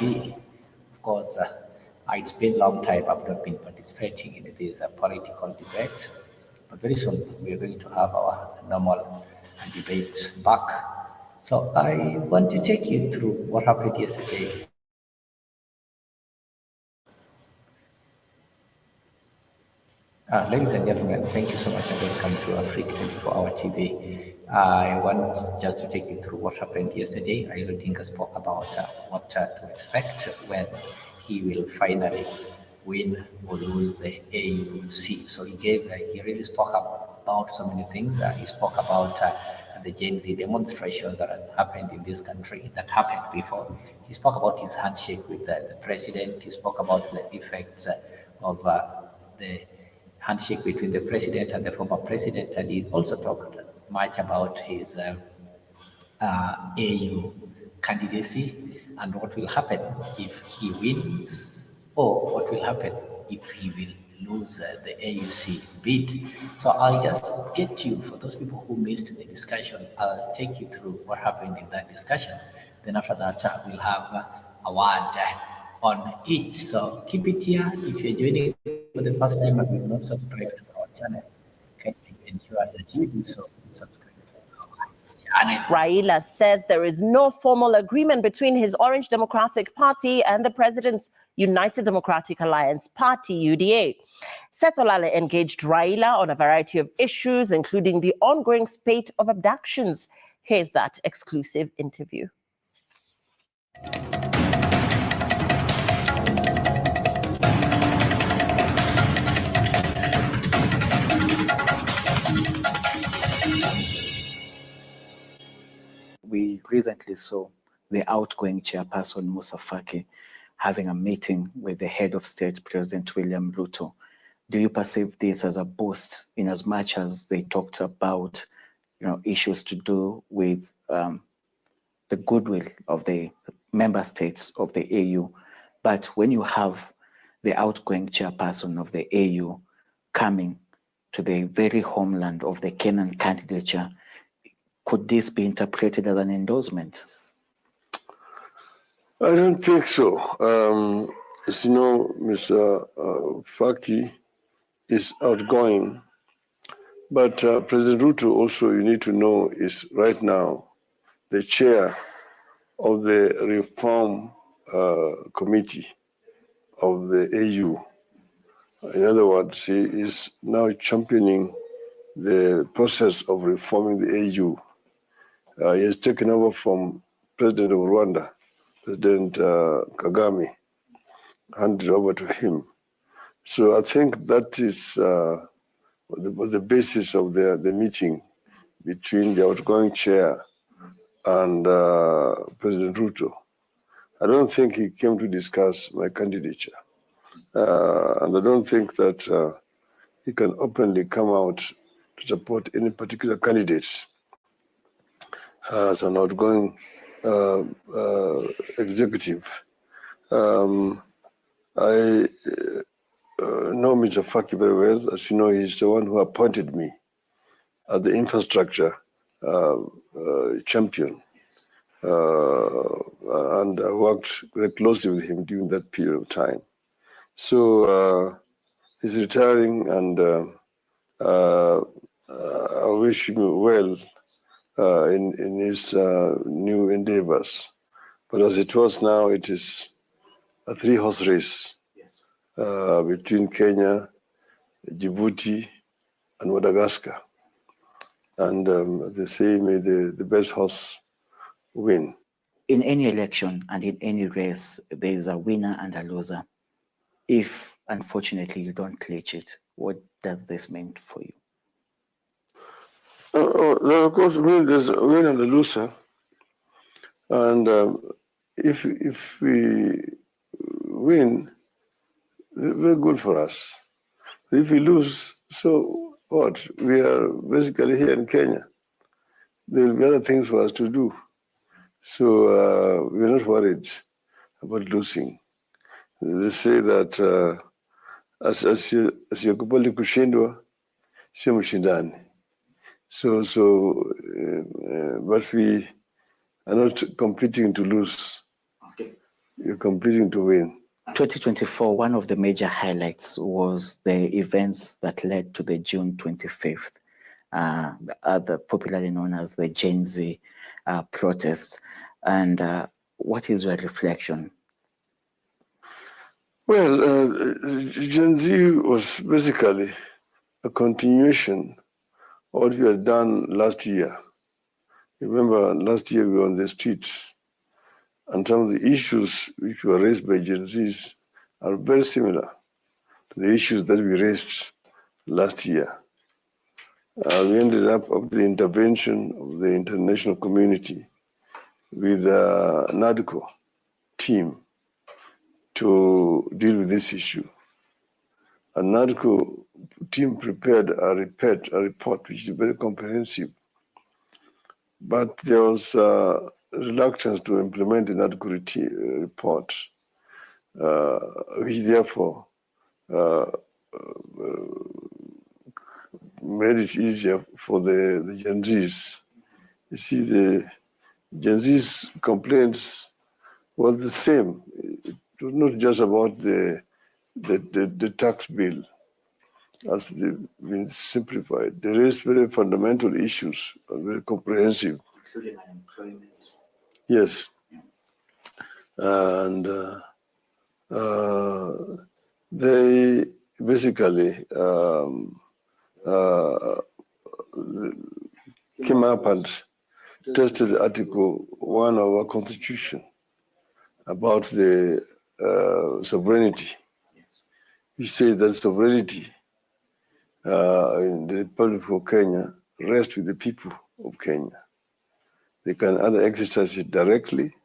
be. Of course, it's been a long time I've not been participating in these political debates, but very soon we are going to have our normal debates back. So I want to take you through what happened yesterday. Ladies and gentlemen, thank you so much and welcome to Africa 24-hour TV. I want just to take you through what happened yesterday. Raila Odinga spoke about what to expect when he will finally win or lose the AUC. So he really spoke about so many things. He spoke about the Gen Z demonstrations that has happened in this country, that happened before. He spoke about his handshake with the president. He spoke about the effects of the handshake between the president and the former president, and he also talked much about his AU candidacy and what will happen if he wins, or what will happen if he will lose the AUC bid. So I'll just get you, for those people who missed the discussion, I'll take you through what happened in that discussion. Then after that, we'll have a word on it. So keep it here. If you're joining for the first time and you've not subscribed to our channel, can you ensure that you do so? Subscribe to our channel. Raila says there is no formal agreement between his Orange Democratic Party and the president's United Democratic Alliance Party, UDA. Seth Olale engaged Raila on a variety of issues, including the ongoing spate of abductions. Here's that exclusive interview. We recently saw the outgoing chairperson, Musa Faki, having a meeting with the head of state, President William Ruto. Do you perceive this as a boost in as much as they talked about, issues to do with the goodwill of the member states of the AU? But when you have the outgoing chairperson of the AU coming to the very homeland of the Kenyan candidature, could this be interpreted as an endorsement? I don't think so. As you know, Mr. Faki is outgoing, but President Ruto also, you need to know, is right now the chair of the reform committee of the AU. In other words, he is now championing the process of reforming the AU. He has taken over from President of Rwanda, President Kagame, handed over to him. So I think that is the basis of the meeting between the outgoing chair and President Ruto. I don't think he came to discuss my candidature. And I don't think that he can openly come out to support any particular candidates as an outgoing executive. I know Mr. Faki very well. As you know, he's the one who appointed me as the infrastructure champion. And I worked very closely with him during that period of time. So he's retiring, and I wish him well in his new endeavors. But as it was now, it is a 3-horse race between Kenya, Djibouti, and Madagascar. And they say, may the best horse win. In any election and in any race, there is a winner and a loser. If, unfortunately, you don't clinch it, what does this mean for you? Of course, there's a winner and a loser. And if we win, very good for us. But if we lose, so what? We are basically here in Kenya. There will be other things for us to do. So we're not worried about losing. They say that asiyekubali kushindwa sio mshindani. But we are not competing to lose. Okay. You're competing to win. 2024, one of the major highlights was the events that led to the June 25th, popularly known as the Gen Z protests. And what is your reflection? Well, Gen Z was basically a continuation of what we had done last year. Remember, last year we were on the streets, and some of the issues which were raised by Gen Zs are very similar to the issues that we raised last year. We ended up with the intervention of the international community with the NADCO team to deal with this issue. A NADCO team prepared a report which is very comprehensive, but there was reluctance to implement the NADCO report, which therefore made it easier for the Gen Zs. You see, the Gen Z's complaints were the same. It was not just about the tax bill, as they've been simplified. They raised very fundamental issues, very comprehensive. Including unemployment. Yes. And they basically came up and tested Article 1 of our Constitution about the sovereignty. Which says that sovereignty in the Republic of Kenya rests with the people of Kenya. They can either exercise it directly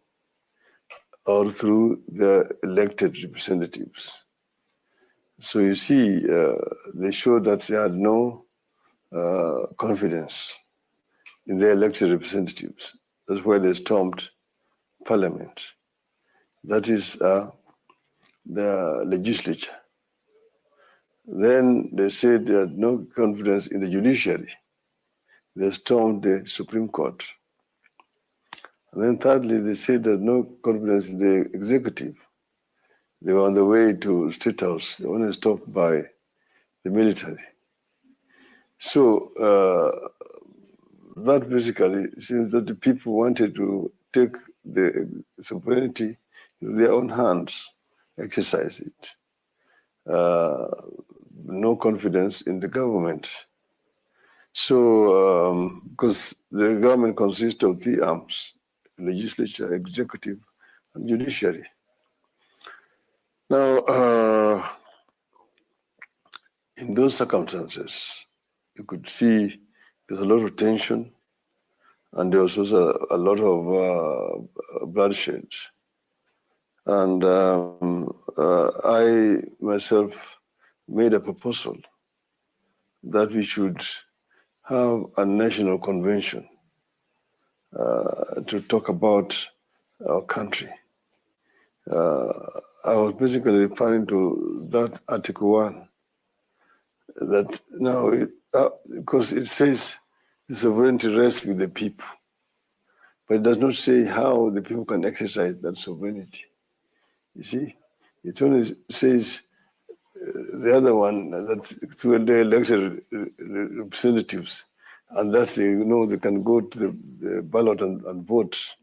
or through their elected representatives. So you see, they showed that they had no confidence in their elected representatives. That's why they stormed Parliament. That is the legislature. Then they said they had no confidence in the judiciary. They stormed the Supreme Court. And then thirdly, they said they had no confidence in the executive. They were on the way to State House. They were only stopped by the military. So that basically seems that the people wanted to take the sovereignty into their own hands, exercise it. No confidence in the government. So, because the government consists of 3 arms: legislature, executive, and judiciary. Now, in those circumstances, you could see there's a lot of tension, and there was also a lot of bloodshed. And I myself made a proposal that we should have a national convention to talk about our country. I was basically referring to that Article 1, that now, because it says the sovereignty rests with the people, but it does not say how the people can exercise that sovereignty. You see, it only says the other one, that through the elected representatives, and that they can go to the ballot and vote.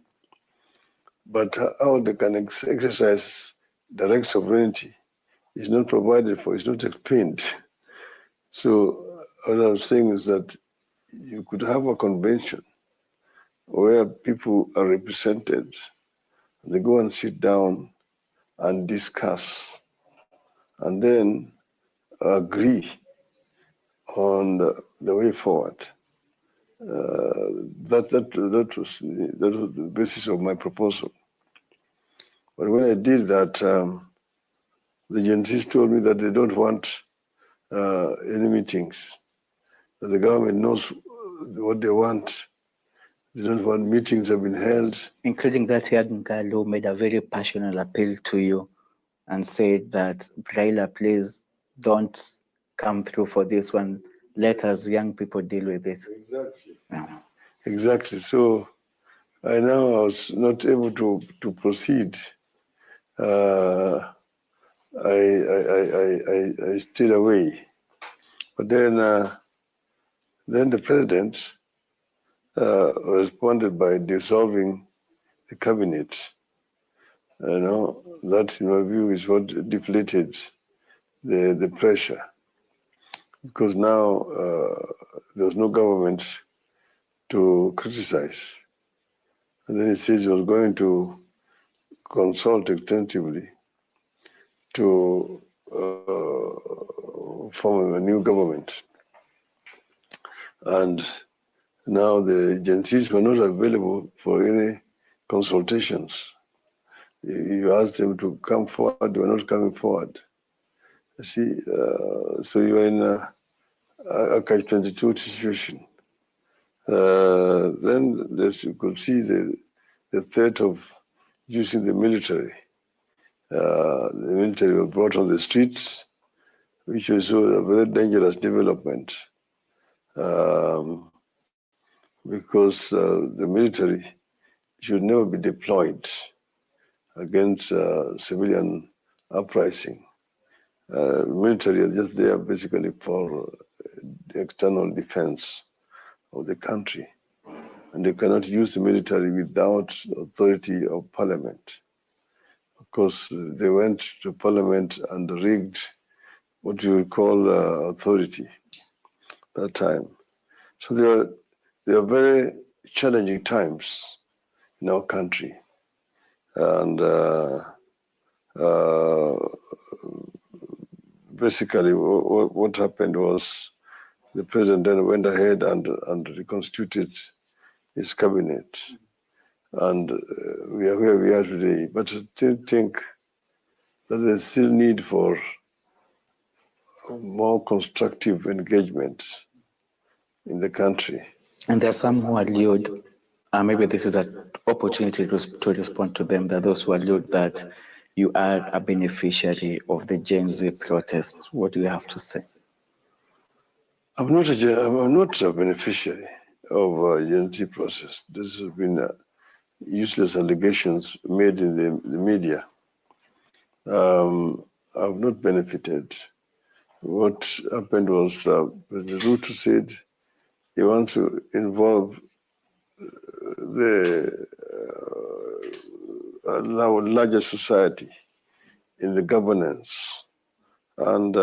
But how they can exercise direct sovereignty is not provided for, it's not explained. So what I was saying is that you could have a convention where people are represented, they go and sit down and discuss, and then agree on the way forward. That was the basis of my proposal. But when I did that, the Gen Zs told me that they don't want any meetings, that the government knows what they want. They don't want meetings have been held. Including that young girl who made a very passionate appeal to you and said that, Raila, please don't come through for this one. Let us young people deal with it. Exactly. Yeah. Exactly. So I was not able to proceed I stayed away. But then the president responded by dissolving the cabinet. You know, that in my view is what deflated the pressure, because now there was no government to criticize. And then he says he was going to consult extensively to form a new government. And now the agencies were not available for any consultations. You asked them to come forward, they were not coming forward. You see, so you are in a catch-22 situation. Then you could see the threat of using the military. The military were brought on the streets, which was a very dangerous development, because the military should never be deployed against civilian uprising. Military are just there basically for the external defense of the country. And they cannot use the military without authority of parliament. Of course, they went to parliament and rigged what you would call authority that time. So there are very challenging times in our country. And basically what happened was the president then went ahead and reconstituted his cabinet. And we are where we are today. But I still think that there's still need for more constructive engagement in the country. And there are some who allude, maybe this is an opportunity to respond to them, that those who allude that you are a beneficiary of the Gen Z protests. What do you have to say? I'm not a beneficiary of Gen Z process. This has been useless allegations made in the media. I've not benefited. What happened was President Ruto said he wants to involve the larger society in the governance, and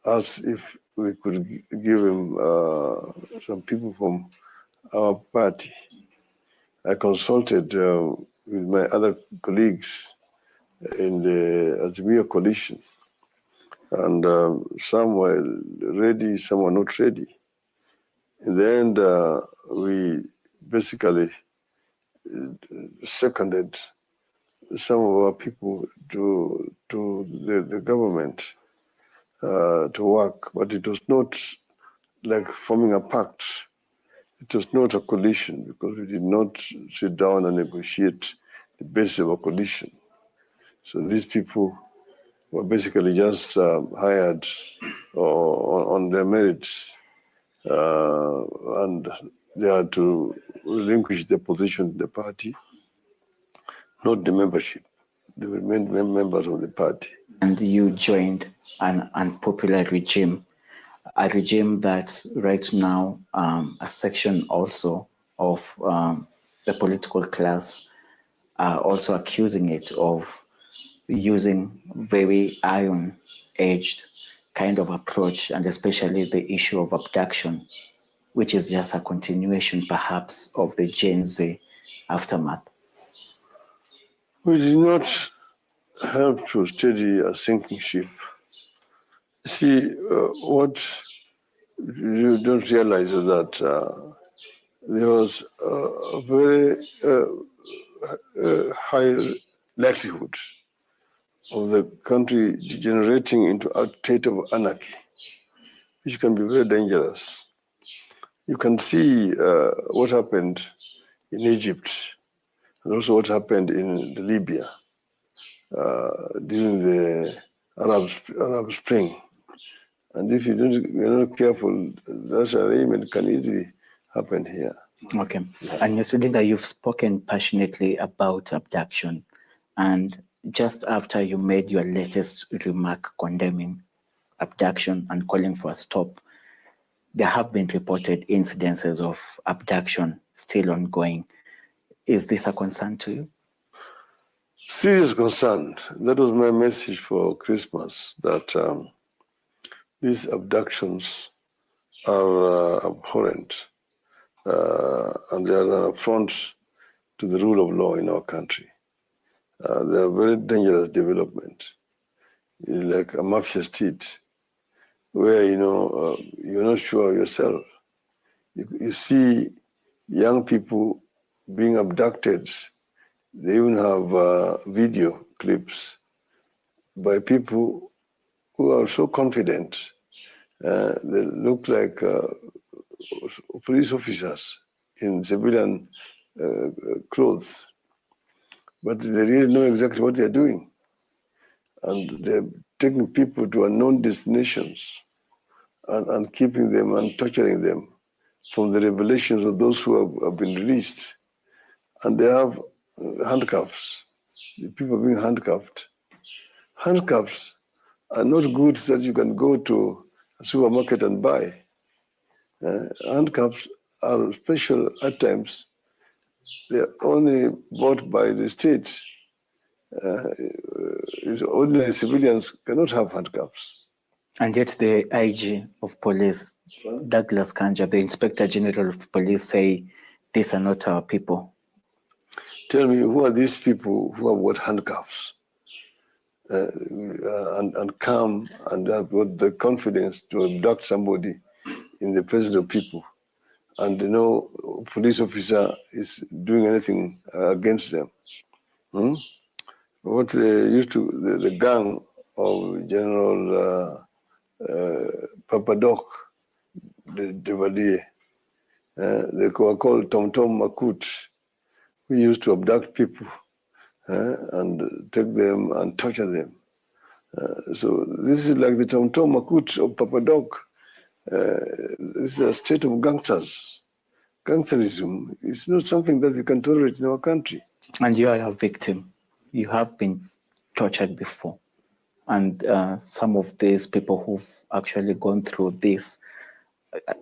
asked if we could give him some people from our party. I consulted with my other colleagues in the Azimio coalition, and some were ready, some were not ready. In the end, we basically seconded some of our people to the government to work, but it was not like forming a pact. It was not a coalition, because we did not sit down and negotiate the basis of a coalition. So these people were basically just hired on their merits, and they had to relinquish their position in the party, not the membership. They were members of the party. And you joined an unpopular regime, a regime that's right now a section also of the political class also accusing it of using very iron-edged kind of approach, and especially the issue of abduction, which is just a continuation perhaps of the Gen Z aftermath. We did not help to steady a sinking ship. See, what you don't realize is that there was a very high likelihood of the country degenerating into a state of anarchy, which can be very dangerous. You can see what happened in Egypt, and also what happened in Libya during the Arab Spring. And if you're not careful, that arrangement can easily happen here. Okay. And Mr. Odinga, you've spoken passionately about abduction, and just after you made your latest remark condemning abduction and calling for a stop, there have been reported incidences of abduction still ongoing. Is this a concern to you? Serious concern. That was my message for Christmas, that these abductions are abhorrent and they are an affront to the rule of law in our country. They are very dangerous development, like a mafia state, where you're not sure of yourself. You see young people being abducted. They even have video clips by people who are so confident. They look like police officers in civilian clothes, but they really know exactly what they're doing. And they're taking people to unknown destinations and keeping them and torturing them from the revelations of those who have been released. And they have handcuffs. The people being handcuffed. Handcuffs are not goods that you can go to a supermarket and buy. Handcuffs are special at times. They're only bought by the state. Ordinary civilians cannot have handcuffs. And yet the IG of police, Douglas Kanja, the Inspector General of Police, say these are not our people. Tell me, who are these people who have got handcuffs and come and have got the confidence to abduct somebody in the presence of people, and no police officer is doing anything against them? What they used to, the gang of General Papadoc de Valier, they were called Tom Tom Makut, who used to abduct people and take them and torture them. So this is like the Tom Tom Makut of Papadoc. This is a state of gangsters. Gangsterism is not something that we can tolerate in our country. And you are a victim. You have been tortured before. And some of these people who've actually gone through this,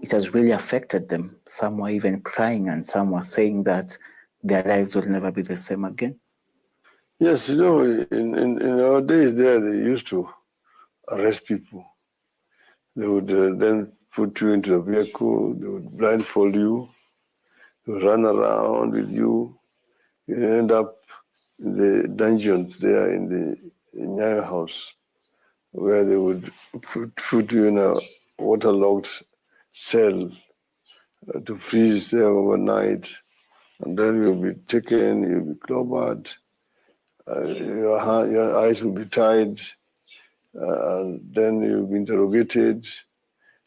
it has really affected them. Some were even crying and some were saying that their lives will never be the same again. Yes, in our days there, they used to arrest people. They would then put you into a vehicle, they would blindfold you, they would run around with you. You end up in the dungeons there in the Nyayo house, where they would put you in a waterlogged cell to freeze there overnight. And then you'll be taken, you'll be clobbered, your eyes will be tied, and then you'll be interrogated,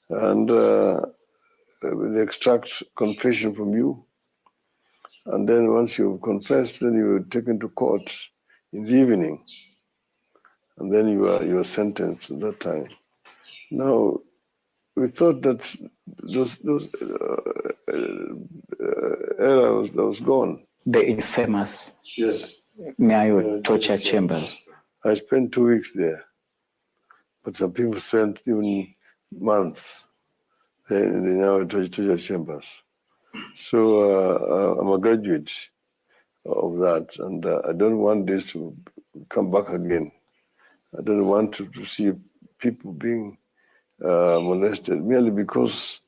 and they extract confession from you. And then once you've confessed, then you're taken to court in the evening. And then you are sentenced at that time. Now, we thought that those era was gone. The infamous Nyayo torture chambers. I spent 2 weeks there, but some people spent even months in the Nyayo torture chambers. So I'm a graduate of that, and I don't want this to come back again. I don't want to see people being molested merely because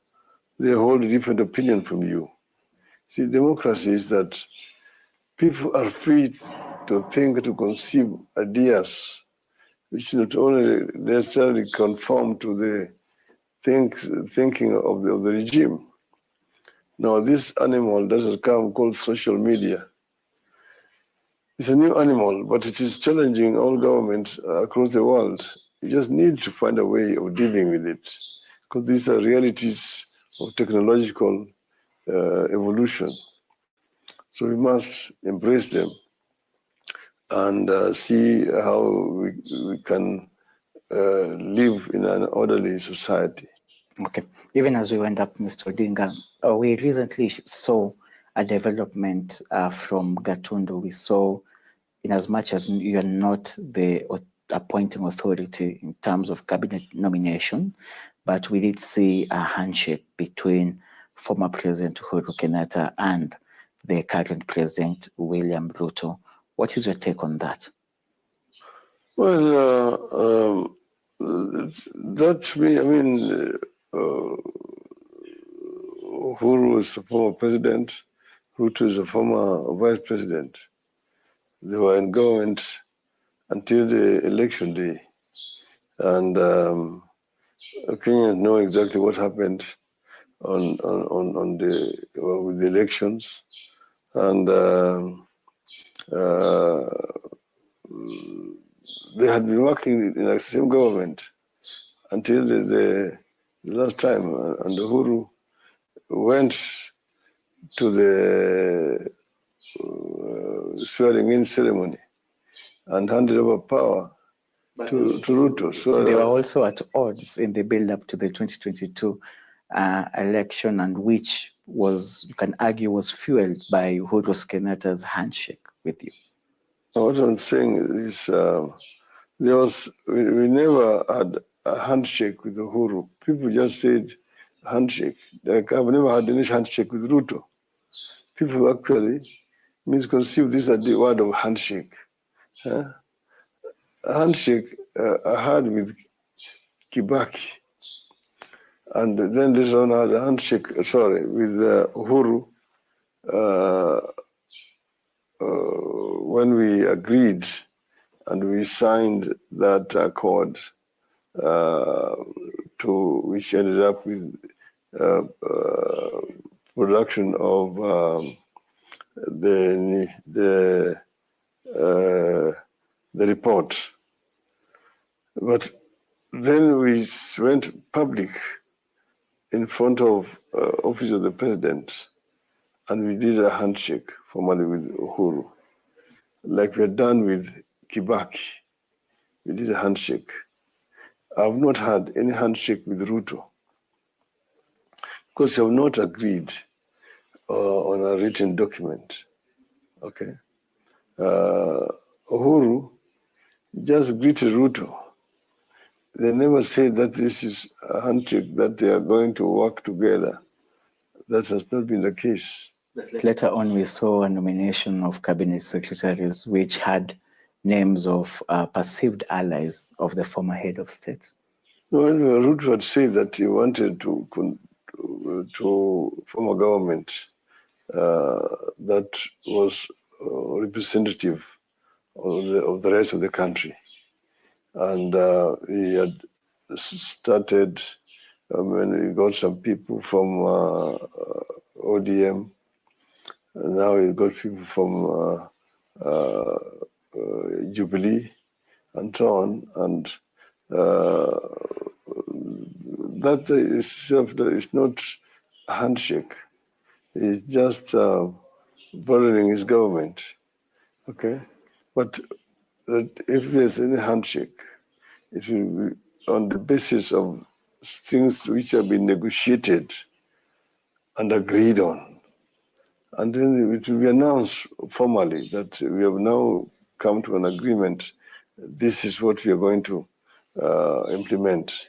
they hold a different opinion from you. See, democracy is that people are free to think, to conceive ideas which not only necessarily conform to the thinking of the regime. Now, this animal that has come called social media, it's a new animal, but it is challenging all governments across the world. You just need to find a way of dealing with it, because these are realities of technological evolution. So we must embrace them and see how we can live in an orderly society. Okay. Even as we went up, Mr. Odinga, we recently saw a development from Gatundu. We saw in as much as you are not the appointing authority in terms of cabinet nomination, but we did see a handshake between former President Uhuru Kenyatta and the current President William Ruto. What is your take on that? Well, that Uhuru is a former president, Ruto is a former vice president. They were in government until the election day. And Kenyans know exactly what happened with the elections. And they had been working in the same government until the last time. And Uhuru went to the swearing-in ceremony and handed over power to Ruto. So they were also at odds in the build-up to the 2022 election, and which was, you can argue, was fueled by Uhuru Kenyatta's handshake with you. What I'm saying is, we never had a handshake with Uhuru. People just said handshake. Like, I've never had any handshake with Ruto. People actually misconceive this as the word of handshake. A handshake I had with Kibaki, and then later on I had a handshake, with Uhuru when we agreed and we signed that accord, which ended up with production of the report. But then we went public in front of office of the president, and we did a handshake formally with Uhuru, like we had done with Kibaki. We did a handshake. I've not had any handshake with Ruto because we have not agreed on a written document. Okay. Uhuru just greeted Ruto. They never said that this is a handshake, that they are going to work together. That has not been the case. Later on, we saw a nomination of cabinet secretaries which had names of perceived allies of the former head of state. Well, Ruto had said that he wanted to form a government that was representative of the rest of the country. And he had started, when he got some people from ODM, and now he got people from Jubilee, and so on. And that itself is not a handshake. It's just broadening his government, okay? But if there's any handshake, it will be on the basis of things which have been negotiated and agreed on. And then it will be announced formally that we have now come to an agreement. This is what we are going to implement.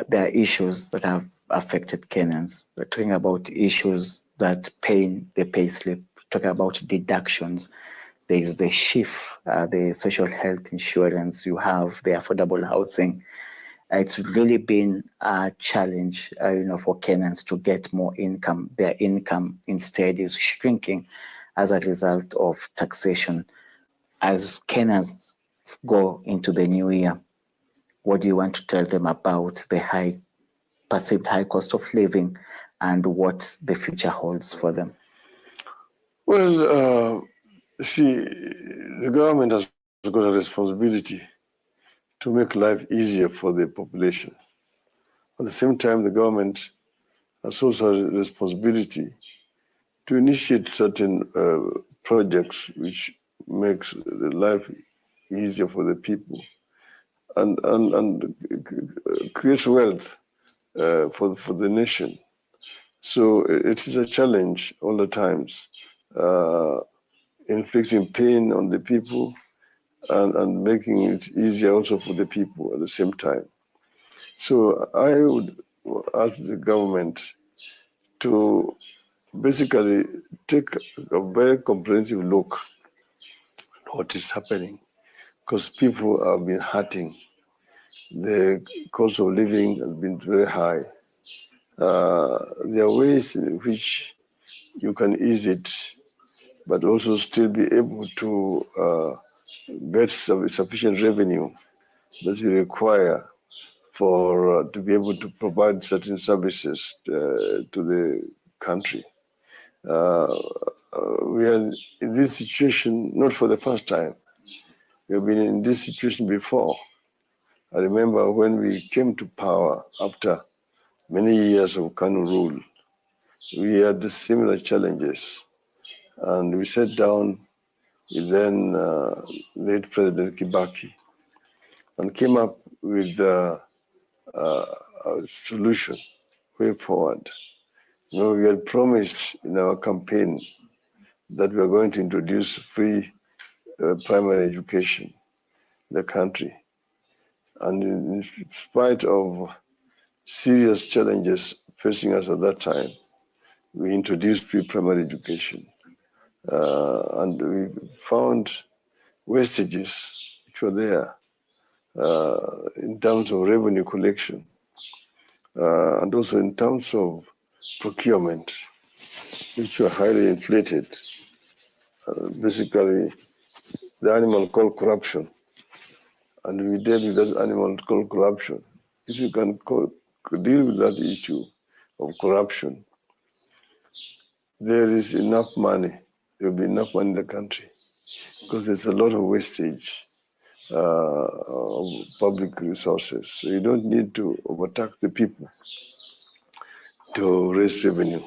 There are issues that have affected Kenyans. We're talking about issues that pay the pay slip, talking about deductions. There is the SHIF, the social health insurance, you have the affordable housing. It's really been a challenge for Kenyans to get more income. Their income instead is shrinking as a result of taxation. As Kenyans go into the new year, what do you want to tell them about the perceived high cost of living and what the future holds for them? Well, see, the government has got a responsibility to make life easier for the population. At the same time, the government has also a responsibility to initiate certain projects which makes the life easier for the people and creates wealth for the nation. So it is a challenge all the times. inflicting pain on the people and making it easier also for the people at the same time. So I would ask the government to basically take a very comprehensive look at what is happening, because people have been hurting. The cost of living has been very high. There are ways in which you can ease it, but also still be able to get sufficient revenue that you require for to be able to provide certain services to the country. We are in this situation not for the first time. We have been in this situation before. I remember when we came to power after many years of Kanu rule, we had the similar challenges, and we sat down with then late President Kibaki and came up with a solution, way forward. You know, we had promised in our campaign that we are going to introduce free primary education in the country. And in spite of serious challenges facing us at that time, we introduced free primary education. And we found wastages which were there in terms of revenue collection and also in terms of procurement, which were highly inflated. Basically, the animal called corruption. And we dealt with that animal called corruption. If you can deal with that issue of corruption, there is enough money. There will be enough money in the country, because there's a lot of wastage of public resources. So you don't need to overtax the people to raise revenue.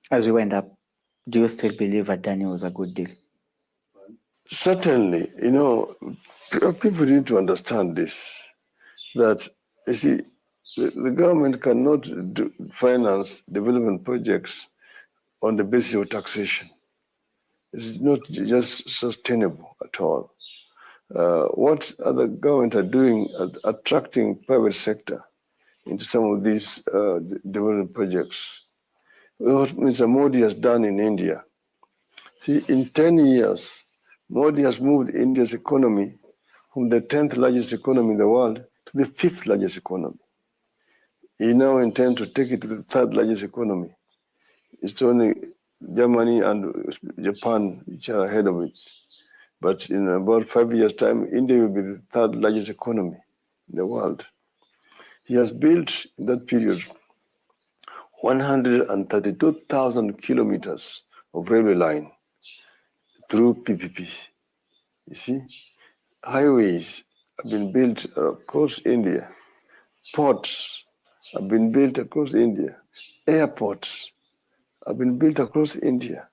As we went up, do you still believe Adani was a good deal? Certainly, you know, people need to understand this, that, you see, the government cannot finance development projects on the basis of taxation. It's not just sustainable at all. What other governments are doing at attracting private sector into some of these development projects. What Mr. Modi has done in India. See, in 10 years, Modi has moved India's economy from the 10th largest economy in the world to the 5th largest economy. He now intends to take it to the 3rd largest economy. It's only Germany and Japan which are ahead of it. But in about 5 years' time, India will be the 3rd largest economy in the world. He has built in that period 132,000 kilometers of railway line through PPP. You see, highways have been built across India. Ports have been built across India. Airports have been built across India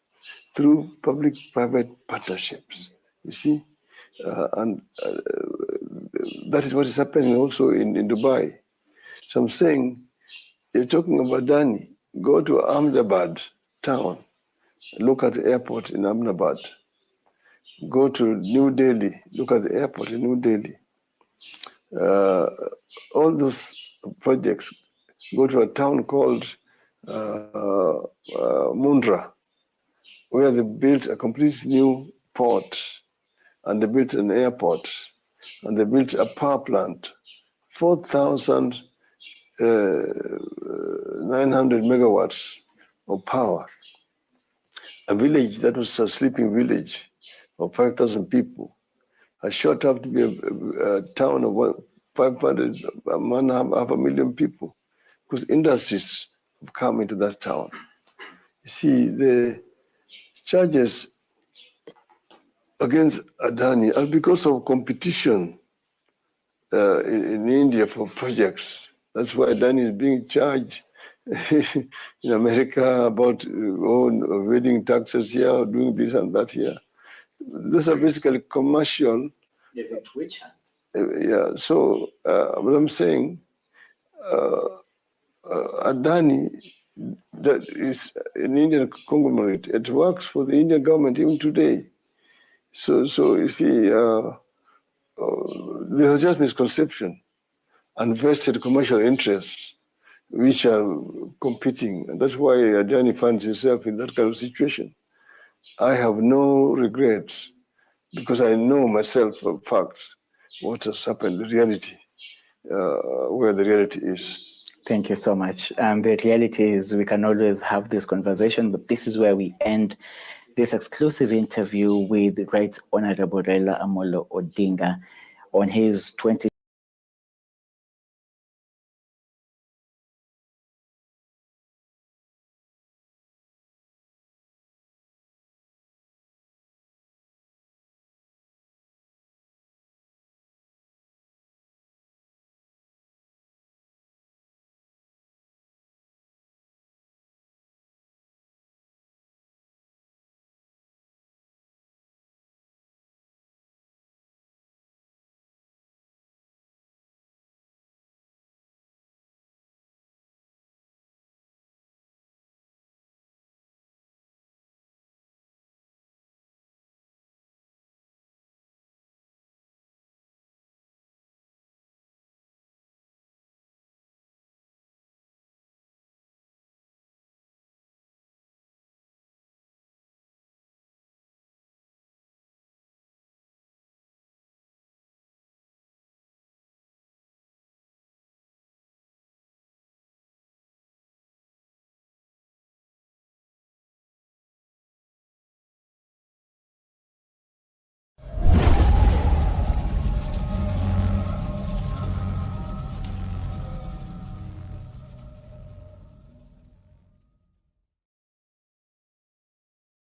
through public-private partnerships. You see, that is what is happening also in Dubai. So I'm saying, you're talking about Adani, go to Ahmedabad town, look at the airport in Ahmedabad. Go to New Delhi, look at the airport in New Delhi. All those projects, go to a town called Mundra, where they built a complete new port, and they built an airport, and they built a power plant, 4,900 megawatts of power. A village that was a sleeping village of 5,000 people has shot up to be a town of 500, half a million people, because industries have come into that town. You see, the charges against Adani are because of competition in India for projects. That's why Adani is being charged in America about evading taxes here, or doing this and that here. Those are basically commercial. There's a twitch hunt. Yeah, so what I'm saying, Adani that is an Indian conglomerate. It works for the Indian government even today. So you see, there is just misconception and vested commercial interests which are competing. And that's why Adani finds himself in that kind of situation. I have no regrets because I know myself for fact what has happened, the reality, where the reality is. Thank you so much. The reality is we can always have this conversation, but this is where we end this exclusive interview with Right Honorable Raila Odinga on his 20